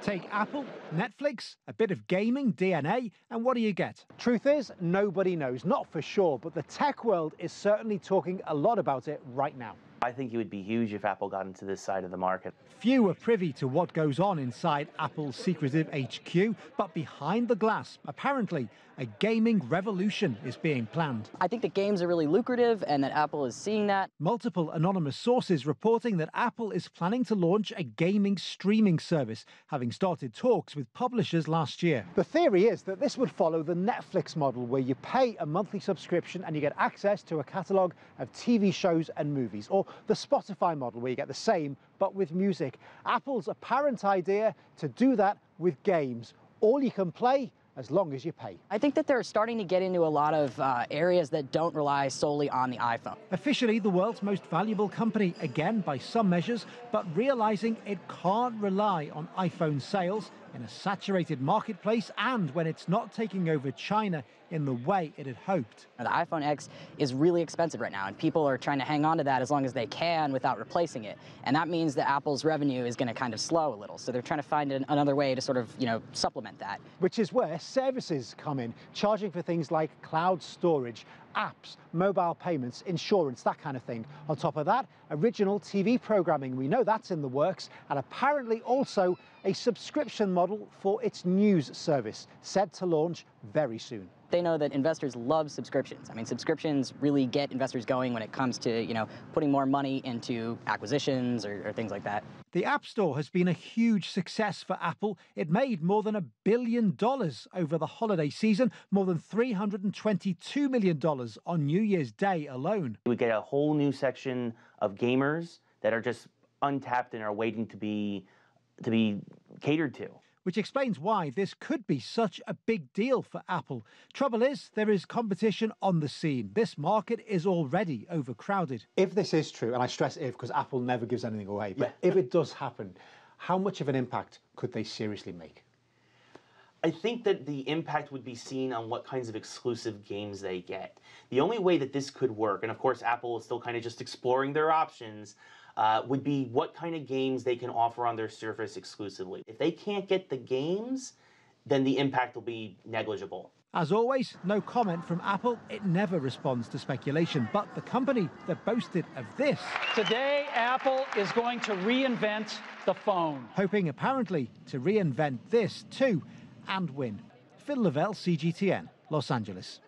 Take Apple, Netflix, a bit of gaming, DNA, and what do you get? Truth is, nobody knows, not for sure, but the tech world is certainly talking a lot about it right now. I think it would be huge if Apple got into this side of the market. Few are privy to what goes on inside Apple's secretive HQ, but behind the glass, apparently, a gaming revolution is being planned. I think that games are really lucrative and that Apple is seeing that. Multiple anonymous sources reporting that Apple is planning to launch a gaming streaming service, having started talks with publishers last year. The theory is that this would follow the Netflix model, where you pay a monthly subscription and you get access to a catalogue of TV shows and movies, or the Spotify model, where you get the same but with music. Apple's apparent idea to do that with games. All you can play as long as you pay. I think that they're starting to get into a lot of areas that don't rely solely on the iPhone. Officially the world's most valuable company, again by some measures, but realizing it can't rely on iPhone sales in a saturated marketplace and when it's not taking over China in the way it had hoped. The iPhone X is really expensive right now, and people are trying to hang on to that as long as they can without replacing it. And that means that Apple's revenue is going to kind of slow a little. So they're trying to find another way to sort of, supplement that. Which is where services come in, charging for things like cloud storage, apps, mobile payments, insurance, that kind of thing. On top of that, original TV programming, we know that's in the works, and apparently also a subscription model for its news service, set to launch very soon. They know that investors love subscriptions. I mean, subscriptions really get investors going when it comes to, putting more money into acquisitions or things like that. The App Store has been a huge success for Apple. It made more than $1 billion over the holiday season, more than $322 million on New Year's Day alone. We get a whole new section of gamers that are just untapped and are waiting to be catered to. Which explains why this could be such a big deal for Apple. Trouble is, there is competition on the scene. This market is already overcrowded. If this is true, and I stress if because Apple never gives anything away, but if it does happen, how much of an impact could they seriously make? I think that the impact would be seen on what kinds of exclusive games they get. The only way that this could work, and of course Apple is still kind of just exploring their options, would be what kind of games they can offer on their Surface exclusively. If they can't get the games, then the impact will be negligible. As always, no comment from Apple. It never responds to speculation, but the company that boasted of this. Today, Apple is going to reinvent the phone. Hoping apparently to reinvent this too and win. Phil Lavelle, CGTN, Los Angeles.